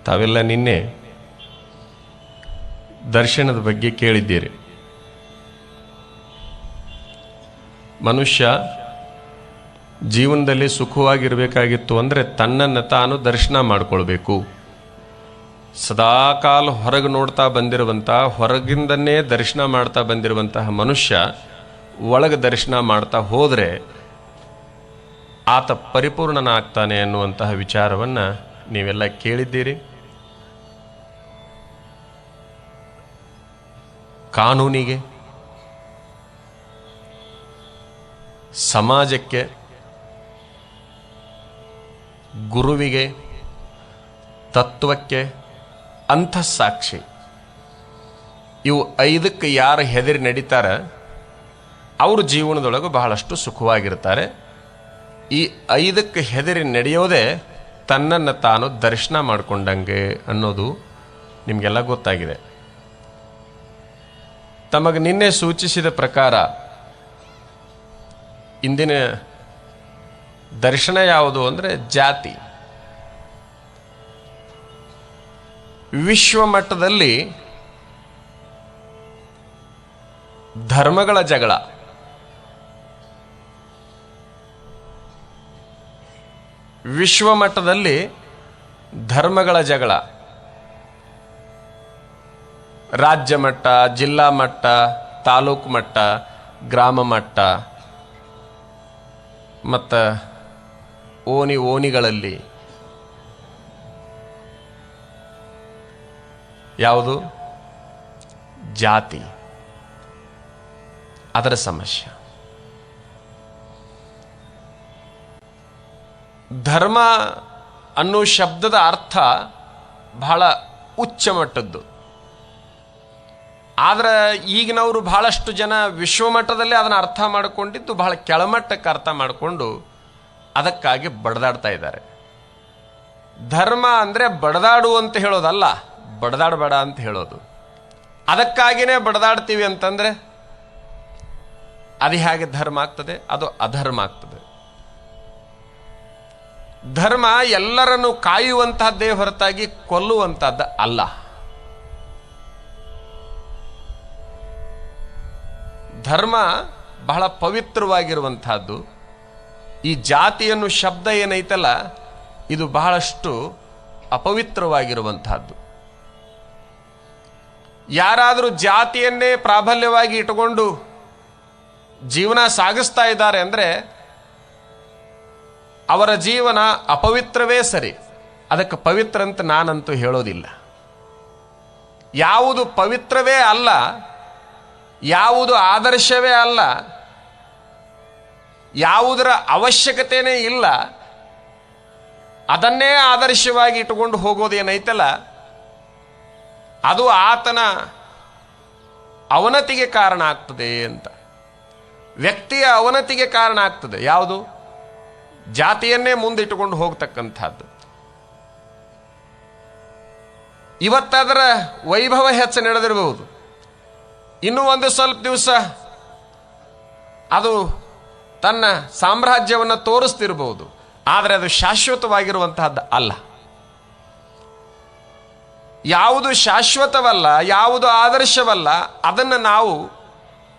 ತಾವೆಲ್ಲ ನಿನ್ನೆ ದರ್ಶನದ ಬಗ್ಗೆ ಕೇಳಿದ್ದೀರಿ. ಮನುಷ್ಯ ಜೀವನದಲ್ಲಿ ಸುಖವಾಗಿರಬೇಕಾಗಿತ್ತು ಅಂದರೆ ತನ್ನನ್ನು ತಾನು ದರ್ಶನ ಮಾಡಿಕೊಳ್ಬೇಕು. ಸದಾಕಾಲ ಹೊರಗೆ ನೋಡ್ತಾ ಬಂದಿರುವಂಥ, ಹೊರಗಿಂದನೇ ದರ್ಶನ ಮಾಡ್ತಾ ಬಂದಿರುವಂತಹ ಮನುಷ್ಯ ಒಳಗೆ ದರ್ಶನ ಮಾಡ್ತಾ ಹೋದರೆ ಆತ ಪರಿಪೂರ್ಣನಾಗ್ತಾನೆ ಅನ್ನುವಂತಹ ವಿಚಾರವನ್ನು ನೀವೆಲ್ಲ ಕೇಳಿದ್ದೀರಿ. ಕಾನೂನಿಗೆ, ಸಮಾಜಕ್ಕೆ, ಗುರುವಿಗೆ, ತತ್ವಕ್ಕೆ, ಅಂತಃಸಾಕ್ಷಿ, ಇವು 5ಕ್ಕೆ ಯಾರು ಹೆದರಿ ನಡೀತಾರೆ ಅವರು ಜೀವನದೊಳಗೆ ಬಹಳಷ್ಟು ಸುಖವಾಗಿರ್ತಾರೆ. ಈ 5ಕ್ಕೆ ಹೆದರಿ ನಡೆಯೋದೇ ತನ್ನನ್ನು ತಾನು ದರ್ಶನ ಮಾಡಿಕೊಂಡಂಗೆ ಅನ್ನೋದು ನಿಮಗೆಲ್ಲ ಗೊತ್ತಾಗಿದೆ. ತಮಗೆ ನಿನ್ನೆ ಸೂಚಿಸಿದ ಪ್ರಕಾರ ಇಂದಿನ ದರ್ಶನ ಯಾವುದು ಅಂದರೆ ಜಾತಿ. ವಿಶ್ವ ಮಟ್ಟದಲ್ಲಿ ಧರ್ಮಗಳ ಜಗಳ, ವಿಶ್ವ ಮಟ್ಟದಲ್ಲಿ ಧರ್ಮಗಳ ಜಗಳ, ರಾಜ್ಯ ಮಟ್ಟ, ಜಿಲ್ಲಾ ಮಟ್ಟ, ತಾಲೂಕು ಮಟ್ಟ, ಗ್ರಾಮ ಮಟ್ಟ ಮತ್ತು ಓಣಿಗಳಲ್ಲಿ ಯಾವುದು ಜಾತಿ, ಅದರ ಸಮಸ್ಯೆ. ಧರ್ಮ ಅನ್ನೋ ಶಬ್ದದ ಅರ್ಥ ಬಹಳ ಉಚ್ಚ ಮಟ್ಟದ್ದು. ಆದರೆ ಈಗಿನವರು ಬಹಳಷ್ಟು ಜನ ವಿಶ್ವಮಟ್ಟದಲ್ಲಿ ಅದನ್ನು ಅರ್ಥ ಮಾಡಿಕೊಂಡಿದ್ದು ಬಹಳ ಕೆಳಮಟ್ಟಕ್ಕೆ ಅರ್ಥ ಮಾಡಿಕೊಂಡು ಅದಕ್ಕಾಗಿ ಬಡದಾಡ್ತಾ ಇದ್ದಾರೆ. ಧರ್ಮ ಅಂದರೆ ಬಡದಾಡು ಅಂತ ಹೇಳೋದಲ್ಲ, ಬಡದಾಡಬೇಡ ಅಂತ ಹೇಳೋದು. ಅದಕ್ಕಾಗಿಯೇ ಬಡದಾಡ್ತೀವಿ ಅಂತಂದರೆ ಅದು ಹೇಗೆ ಧರ್ಮ ಆಗ್ತದೆ? ಅದು ಅಧರ್ಮ ಆಗ್ತದೆ. ಧರ್ಮ ಎಲ್ಲರನ್ನು ಕಾಯುವಂತಹದ್ದೇ ಹೊರತಾಗಿ ಕೊಲ್ಲುವಂತಹದ್ದು ಅಲ್ಲ. ಧರ್ಮ ಬಹಳ ಪವಿತ್ರವಾಗಿರುವಂತಹದ್ದು. ಈ ಜಾತಿಯನ್ನು ಶಬ್ದ ಏನೈತಲ್ಲ, ಇದು ಬಹಳಷ್ಟು ಅಪವಿತ್ರವಾಗಿರುವಂತಹದ್ದು. ಯಾರಾದರೂ ಜಾತಿಯನ್ನೇ ಪ್ರಾಬಲ್ಯವಾಗಿ ಇಟ್ಟುಕೊಂಡು ಜೀವನ ಸಾಗಿಸ್ತಾ ಇದ್ದಾರೆ ಅಂದರೆ ಅವರ ಜೀವನ ಅಪವಿತ್ರವೇ ಸರಿ. ಅದಕ್ಕೆ ಪವಿತ್ರ ಅಂತ ನಾನಂತೂ ಹೇಳೋದಿಲ್ಲ. ಯಾವುದು ಪವಿತ್ರವೇ ಅಲ್ಲ, ಯಾವುದು ಆದರ್ಶವೇ ಅಲ್ಲ, ಯಾವುದರ ಅವಶ್ಯಕತೆಯೇ ಇಲ್ಲ, ಅದನ್ನೇ ಆದರ್ಶವಾಗಿ ಇಟ್ಟುಕೊಂಡು ಹೋಗೋದೇನೈತಲ್ಲ, ಅದು ಆತನ ಅವನತಿಗೆ ಕಾರಣ ಆಗ್ತದೆ ಅಂತ. ವ್ಯಕ್ತಿಯ ಅವನತಿಗೆ ಕಾರಣ ಆಗ್ತದೆ. ಯಾವುದು? ಜಾತಿಯನ್ನೇ ಮುಂದಿಟ್ಟುಕೊಂಡು ಹೋಗ್ತಕ್ಕಂಥದ್ದು. ಇವತ್ತದರ ವೈಭವ ಹೆಚ್ಚು ನಡೆದಿರಬಹುದು, ಇನ್ನೂ ಒಂದು ಸ್ವಲ್ಪ ದಿವಸ ಅದು ತನ್ನ ಸಾಮ್ರಾಜ್ಯವನ್ನು ತೋರಿಸ್ತಿರಬಹುದು. ಆದರೆ ಅದು ಶಾಶ್ವತವಾಗಿರುವಂತಹದ್ದು ಅಲ್ಲ. ಯಾವುದು ಶಾಶ್ವತವಲ್ಲ, ಯಾವುದು ಆದರ್ಶವಲ್ಲ, ಅದನ್ನು ನಾವು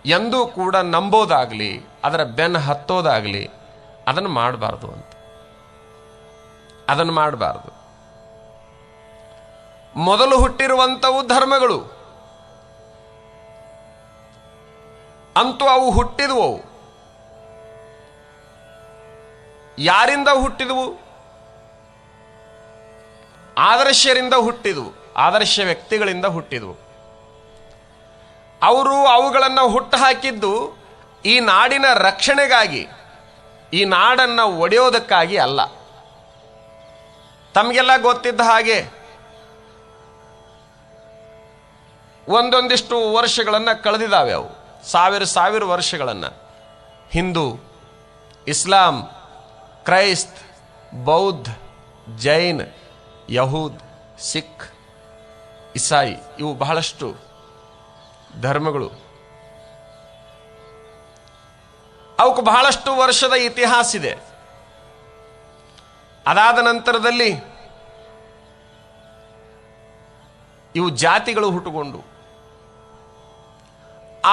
ಎಂದೂ ಕೂಡ ನಂಬೋದಾಗಲಿ, ಅದರ ಬೆನ್ನು ಹತ್ತೋದಾಗಲಿ ಅದನ್ನು ಮಾಡಬಾರ್ದು ಅಂತ. ಅದನ್ನು ಮಾಡಬಾರ್ದು. ಮೊದಲು ಹುಟ್ಟಿರುವಂಥವು ಧರ್ಮಗಳು, ಅಂತೂ ಅವು ಹುಟ್ಟಿದವು. ಯಾರಿಂದ ಹುಟ್ಟಿದವು? ಆದರ್ಶರಿಂದ ಹುಟ್ಟಿದವು, ಆದರ್ಶ ವ್ಯಕ್ತಿಗಳಿಂದ ಹುಟ್ಟಿದವು. ಅವರು ಅವುಗಳನ್ನು ಹುಟ್ಟುಹಾಕಿದ್ದು ಈ ನಾಡಿನ ರಕ್ಷಣೆಗಾಗಿ, ಈ ನಾಡನ್ನು ಒಡೆಯೋದಕ್ಕಾಗಿ ಅಲ್ಲ. ತಮಗೆಲ್ಲ ಗೊತ್ತಿದ್ದ ಹಾಗೆ ಒಂದೊಂದಿಷ್ಟು ವರ್ಷಗಳನ್ನು ಕಳೆದಿದ್ದಾವೆ. ಅವು ಸಾವಿರ ವರ್ಷಗಳನ್ನು ಹಿಂದೂ, ಇಸ್ಲಾಂ, ಕ್ರೈಸ್ತ್, ಬೌದ್ಧ, ಜೈನ್, ಯಹೂದ್, ಸಿಖ್, ಇಸಾಯಿ, ಇವು ಬಹಳಷ್ಟು ಧರ್ಮಗಳು. ಅವಕ್ಕೆ ಬಹಳಷ್ಟು ವರ್ಷದ ಇತಿಹಾಸ ಇದೆ. ಅದಾದ ನಂತರದಲ್ಲಿ ಇವು ಜಾತಿಗಳು ಹುಟ್ಟುಕೊಂಡು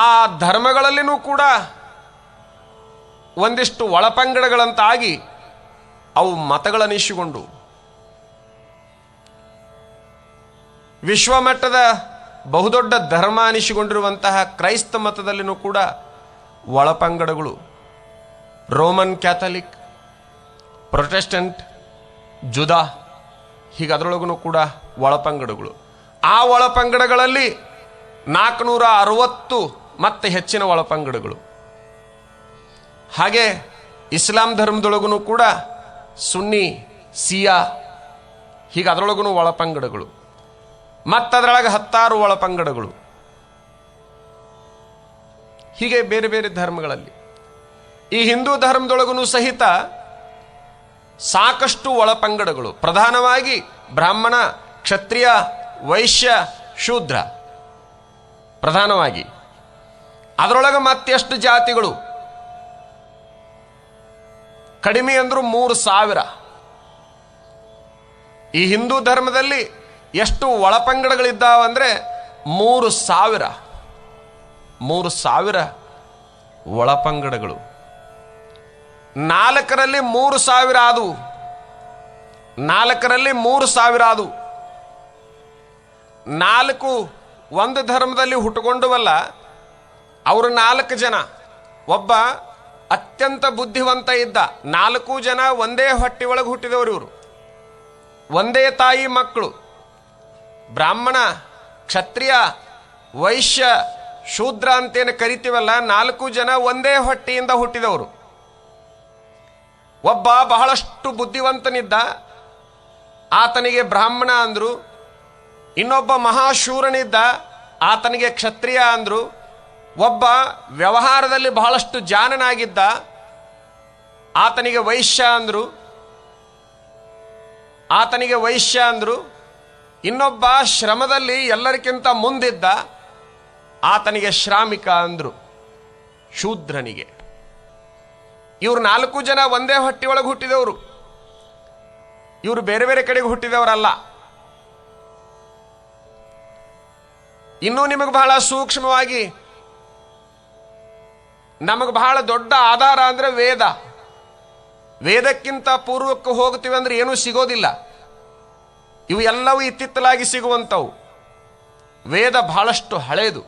ಆ ಧರ್ಮಗಳಲ್ಲಿನೂ ಕೂಡ ಒಂದಿಷ್ಟು ಒಳಪಂಗಡಗಳಂತಾಗಿ ಅವು ಮತಗಳನ್ನಿಸಿಕೊಂಡು ವಿಶ್ವಮಟ್ಟದ ಬಹುದೊಡ್ಡ ಧರ್ಮ ಅನಿಸಿಕೊಂಡಿರುವಂತಹ ಕ್ರೈಸ್ತ ಮತದಲ್ಲಿನೂ ಕೂಡ ಒಳಪಂಗಡಗಳು, ರೋಮನ್ ಕ್ಯಾಥಲಿಕ್, ಪ್ರೊಟೆಸ್ಟೆಂಟ್, ಜುದಾ, ಹೀಗೆ ಅದರೊಳಗೂ ಕೂಡ ಒಳಪಂಗಡಗಳು. ಆ ಒಳಪಂಗಡಗಳಲ್ಲಿ 460 ಮತ್ತೆ ಹೆಚ್ಚಿನ ಒಳಪಂಗಡಗಳು. ಹಾಗೆ ಇಸ್ಲಾಂ ಧರ್ಮದೊಳಗೂ ಕೂಡ ಸುನ್ನಿ, ಸಿಯಾ, ಹೀಗೆ ಅದರೊಳಗೂ ಒಳಪಂಗಡಗಳು. ಮತ್ತದರೊಳಗೆ 10 ಒಳಪಂಗಡಗಳು. ಹೀಗೆ ಬೇರೆ ಬೇರೆ ಧರ್ಮಗಳಲ್ಲಿ. ಈ ಹಿಂದೂ ಧರ್ಮದೊಳಗೂ ಸಹಿತ ಸಾಕಷ್ಟು ಒಳಪಂಗಡಗಳು, ಪ್ರಧಾನವಾಗಿ ಬ್ರಾಹ್ಮಣ, ಕ್ಷತ್ರಿಯ, ವೈಶ್ಯ, ಶೂದ್ರ ಪ್ರಧಾನವಾಗಿ. ಅದರೊಳಗೆ ಮತ್ತೆಷ್ಟು ಜಾತಿಗಳು? ಕಡಿಮೆ ಅಂದ್ರೂ 3000. ಈ ಹಿಂದೂ ಧರ್ಮದಲ್ಲಿ ಎಷ್ಟು ಒಳಪಂಗಡಗಳಿದ್ದಾವಂದ್ರೆ 3000 ಒಳಪಂಗಡಗಳು. 4ರಲ್ಲಿ 3000 ಆದವು. 4 ಒಂದು ಧರ್ಮದಲ್ಲಿ ಹುಟ್ಟುಕೊಂಡವಲ್ಲ, ಅವರು 4 ಜನ. ಒಬ್ಬ ಅತ್ಯಂತ ಬುದ್ಧಿವಂತ ಇದ್ದ. 4 ಜನ ಒಂದೇ ಹೊಟ್ಟೆ ಒಳಗೆ ಹುಟ್ಟಿದವರು ಇವರು, ಒಂದೇ ತಾಯಿ ಮಕ್ಕಳು. ಬ್ರಾಹ್ಮಣ, ಕ್ಷತ್ರಿಯ, ವೈಶ್ಯ, ಶೂದ್ರ ಅಂತೇನು ಕರಿತೀವಲ್ಲ, 4 ಜನ ಒಂದೇ ಹೊಟ್ಟೆಯಿಂದ ಹುಟ್ಟಿದವರು. ಒಬ್ಬ ಬಹಳಷ್ಟು ಬುದ್ಧಿವಂತನಿದ್ದ, ಆತನಿಗೆ ಬ್ರಾಹ್ಮಣ ಅಂದ್ರು. ಇನ್ನೊಬ್ಬ ಮಹಾಶೂರನಿದ್ದ, ಆತನಿಗೆ ಕ್ಷತ್ರಿಯ ಅಂದ್ರು. ಒಬ್ಬ ವ್ಯವಹಾರದಲ್ಲಿ ಬಹಳಷ್ಟು ಜಾಣನಾಗಿದ್ದ, ಆತನಿಗೆ ವೈಶ್ಯ ಅಂದ್ರು. ಇನ್ನೊಬ್ಬ ಶ್ರಮದಲ್ಲಿ ಎಲ್ಲರಿಗಿಂತ ಮುಂದಿದ್ದ, ಆತನಿಗೆ ಶ್ರಾಮಿಕ ಅಂದ್ರು, ಶೂದ್ರನಿಗೆ. ಇವರು 4 ಜನ ಒಂದೇ ಹೊಟ್ಟೆಯೊಳಗೆ ಹುಟ್ಟಿದವರು. ಇವರು ಬೇರೆ ಬೇರೆ ಕಡೆಗೆ ಹುಟ್ಟಿದವರಲ್ಲ. ಇನ್ನೂ ನಿಮಗೆ ಬಹಳ ಸೂಕ್ಷ್ಮವಾಗಿ, ನಮಗೆ ಬಹಳ ದೊಡ್ಡ ಆಧಾರ ಅಂದ್ರೆ ವೇದ. ವೇದಕ್ಕಿಂತ ಪೂರ್ವಕ್ಕೆ ಹೋಗ್ತೀವಿ ಅಂದ್ರೆ ಏನೂ ಸಿಗೋದಿಲ್ಲ. ಇವು ಎಲ್ಲವೂ ಇತ್ತಿತ್ತಲಾಗಿ ಸಿಗುವಂಥವು. ವೇದ ಬಹಳಷ್ಟು ಹಳೆಯದು.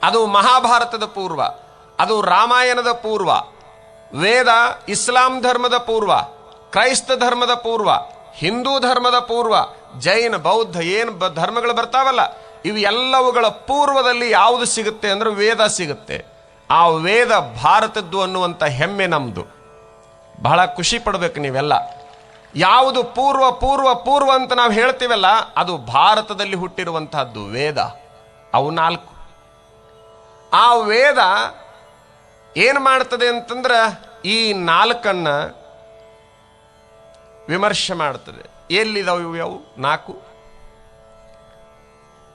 ಅದು ಮಹಾಭಾರತದ ಪೂರ್ವ, ಅದು ರಾಮಾಯಣದ ಪೂರ್ವ. ವೇದ ಇಸ್ಲಾಂ ಧರ್ಮದ ಪೂರ್ವ, ಕ್ರೈಸ್ತ ಧರ್ಮದ ಪೂರ್ವ, ಹಿಂದೂ ಧರ್ಮದ ಪೂರ್ವ, ಜೈನ, ಬೌದ್ಧ ಏನು ಧರ್ಮಗಳು ಬರ್ತಾವಲ್ಲ, ಇವು ಎಲ್ಲವುಗಳ ಪೂರ್ವದಲ್ಲಿ ಯಾವುದು ಸಿಗುತ್ತೆ ಅಂದ್ರೆ ವೇದ ಸಿಗುತ್ತೆ. ಆ ವೇದ ಭಾರತದ್ದು ಅನ್ನುವಂಥ ಹೆಮ್ಮೆ ನಮ್ಮದು. ಬಹಳ ಖುಷಿ ಪಡಬೇಕು ನೀವೆಲ್ಲ. ಯಾವುದು ಪೂರ್ವ ಪೂರ್ವ ಪೂರ್ವ ಅಂತ ನಾವು ಹೇಳ್ತೀವಲ್ಲ, ಅದು ಭಾರತದಲ್ಲಿ ಹುಟ್ಟಿರುವಂತಹದ್ದು ವೇದ. ಅವು 4. ಆ ವೇದ ಏನು ಮಾಡ್ತದೆ ಅಂತಂದ್ರೆ ಈ 4 ವಿಮರ್ಶೆ ಮಾಡ್ತದೆ. ಎಲ್ಲಿದಾವು ಇವು? ಯಾವು 4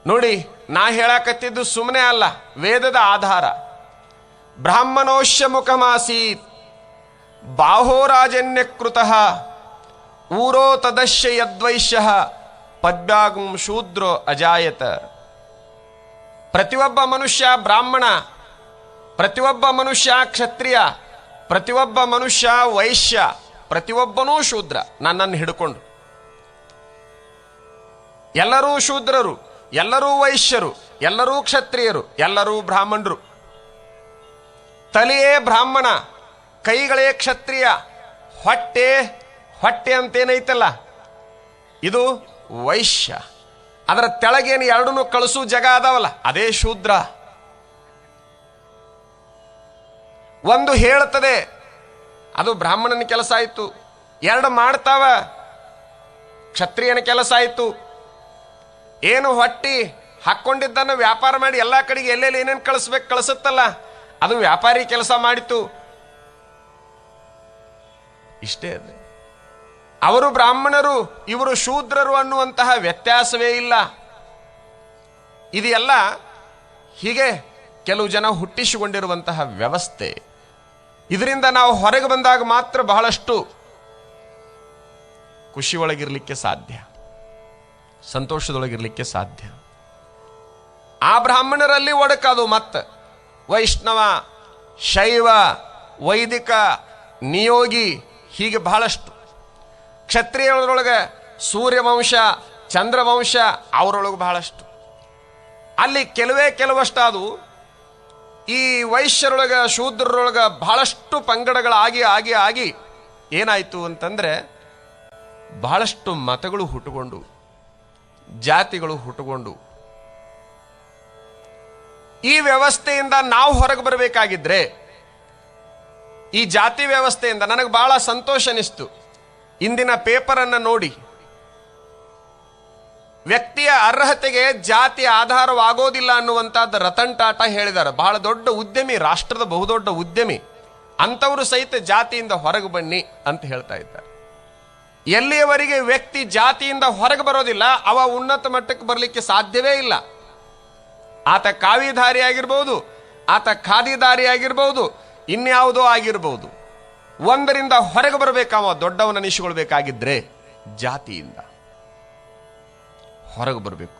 ನೋಡಿ. ನಾ ಹೇಳಕತ್ತಿದ್ದು ಸುಮ್ಮನೆ ಅಲ್ಲ, ವೇದದ ಆಧಾರ. ಬ್ರಾಹ್ಮಣೋಶ್ಯ ಮುಖಮಾಸೀತ್ ಬಾಹೋರಾಜನ್ಯಕೃತಃ ಊರೋ ತದಶ್ಯ ಯದ್ವೈಶ್ಯ ಪದ್ಭ್ಯಾಗಂ ಶೂದ್ರೋ ಅಜಾಯತ. ಪ್ರತಿಯೊಬ್ಬ ಮನುಷ್ಯ ಬ್ರಾಹ್ಮಣ, ಪ್ರತಿಯೊಬ್ಬ ಮನುಷ್ಯ ಕ್ಷತ್ರಿಯ, ಪ್ರತಿಯೊಬ್ಬ ಮನುಷ್ಯ ವೈಶ್ಯ, ಪ್ರತಿಯೊಬ್ಬನೂ ಶೂದ್ರ. ನನ್ನನ್ನು ಹಿಡ್ಕೊಂಡು ಎಲ್ಲರೂ ಶೂದ್ರರು, ಎಲ್ಲರೂ ವೈಶ್ಯರು, ಎಲ್ಲರೂ ಕ್ಷತ್ರಿಯರು, ಎಲ್ಲರೂ ಬ್ರಾಹ್ಮಣರು. ತಲೆಯೇ ಬ್ರಾಹ್ಮಣ, ಕೈಗಳೇ ಕ್ಷತ್ರಿಯ, ಹೊಟ್ಟೆ ಅಂತೇನೈತಲ್ಲ ಇದು ವೈಶ್ಯ. ಅದರ ತೆಳಗೇನು ಎರಡನ್ನೂ ಕಳಿಸೋ ಜಾಗ ಅದಾವಲ್ಲ ಅದೇ ಶೂದ್ರ. ಒಂದು ಹೇಳ್ತದೆ ಅದು ಬ್ರಾಹ್ಮಣನ ಕೆಲಸ ಆಯಿತು, 2 ಮಾಡ್ತಾವ ಕ್ಷತ್ರಿಯನ ಕೆಲಸ ಆಯಿತು. ಏನು ಹೊಟ್ಟಿ ಹಾಕ್ಕೊಂಡಿದ್ದನ್ನು ವ್ಯಾಪಾರ ಮಾಡಿ ಎಲ್ಲ ಕಡೆಗೆ ಎಲ್ಲೆಲ್ಲಿ ಏನೇನು ಕಳಿಸುತ್ತಲ್ಲ ಅದು ವ್ಯಾಪಾರಿ ಕೆಲಸ ಮಾಡಿತು. ಇಷ್ಟೇ ಅದೇ. ಅವರು ಬ್ರಾಹ್ಮಣರು, ಇವರು ಶೂದ್ರರು ಅನ್ನುವಂತಹ ವ್ಯತ್ಯಾಸವೇ ಇಲ್ಲ. ಇದೆಲ್ಲ ಹೀಗೆ ಕೆಲವು ಜನ ಹುಟ್ಟಿಸಿಕೊಂಡಿರುವಂತಹ ವ್ಯವಸ್ಥೆ. ಇದರಿಂದ ನಾವು ಹೊರಗೆ ಬಂದಾಗ ಮಾತ್ರ ಬಹಳಷ್ಟು ಖುಷಿ ಒಳಗಿರಲಿಕ್ಕೆ ಸಾಧ್ಯ. ಸಂತೋಷದೊಳಗಿರ್ಲಿಕ್ಕೆ ಸಾಧ್ಯ. ಆ ಬ್ರಾಹ್ಮಣರಲ್ಲಿ ಒಡಕದು ಮತ್ತೆ ವೈಷ್ಣವ, ಶೈವ, ವೈದಿಕ, ನಿಯೋಗಿ, ಹೀಗೆ ಬಹಳಷ್ಟು. ಕ್ಷತ್ರಿಯರೊಳಗೆ ಸೂರ್ಯವಂಶ, ಚಂದ್ರವಂಶ, ಅವರೊಳಗೆ ಬಹಳಷ್ಟು. ಅಲ್ಲಿ ಕೆಲವಷ್ಟು ಈ ವೈಶ್ಯರೊಳಗೆ, ಶೂದ್ರರೊಳಗೆ ಬಹಳಷ್ಟು ಪಂಗಡಗಳಾಗಿ ಆಗಿ ಆಗಿ ಏನಾಯಿತು ಅಂತಂದರೆ ಬಹಳಷ್ಟು ಮತಗಳು ಹುಟ್ಟುಕೊಂಡು, ಜಾತಿಗಳು ಹುಟ್ಟುಕೊಂಡು, ಈ ವ್ಯವಸ್ಥೆಯಿಂದ ನಾವು ಹೊರಗೆ ಬರಬೇಕಾಗಿದ್ರೆ, ಈ ಜಾತಿ ವ್ಯವಸ್ಥೆಯಿಂದ ನನಗೆ ಬಹಳ ಸಂತೋಷ ಅನಿಸ್ತು. ಇಂದಿನ ಪೇಪರನ್ನು ನೋಡಿ, ವ್ಯಕ್ತಿಯ ಅರ್ಹತೆಗೆ ಜಾತಿ ಆಧಾರವಾಗೋದಿಲ್ಲ ಅನ್ನುವಂಥದ್ದು ರತನ್ ಟಾಟಾ ಹೇಳಿದ್ದಾರೆ. ಬಹಳ ದೊಡ್ಡ ಉದ್ಯಮಿ, ರಾಷ್ಟ್ರದ ಬಹುದೊಡ್ಡ ಉದ್ಯಮಿ. ಅಂಥವರು ಸಹಿತ ಜಾತಿಯಿಂದ ಹೊರಗೆ ಬನ್ನಿ ಅಂತ ಹೇಳ್ತಾ ಇದ್ದಾರೆ. ಎಲ್ಲಿಯವರೆಗೆ ವ್ಯಕ್ತಿ ಜಾತಿಯಿಂದ ಹೊರಗೆ ಬರೋದಿಲ್ಲ, ಅವ ಉನ್ನತ ಮಟ್ಟಕ್ಕೆ ಬರಲಿಕ್ಕೆ ಸಾಧ್ಯವೇ ಇಲ್ಲ. ಆತ ಕಾವಿಧಾರಿ ಆಗಿರ್ಬೋದು, ಆತ ಖಾದಿದಾರಿ ಆಗಿರ್ಬೋದು, ಇನ್ಯಾವುದೋ ಆಗಿರ್ಬೋದು. ಒಂದರಿಂದ ಹೊರಗೆ ಬರಬೇಕಾವ ದೊಡ್ಡವನ ಅನಿಸಿಕೊಳ್ಬೇಕಾಗಿದ್ರೆ ಜಾತಿಯಿಂದ ಹೊರಗೆ ಬರಬೇಕು.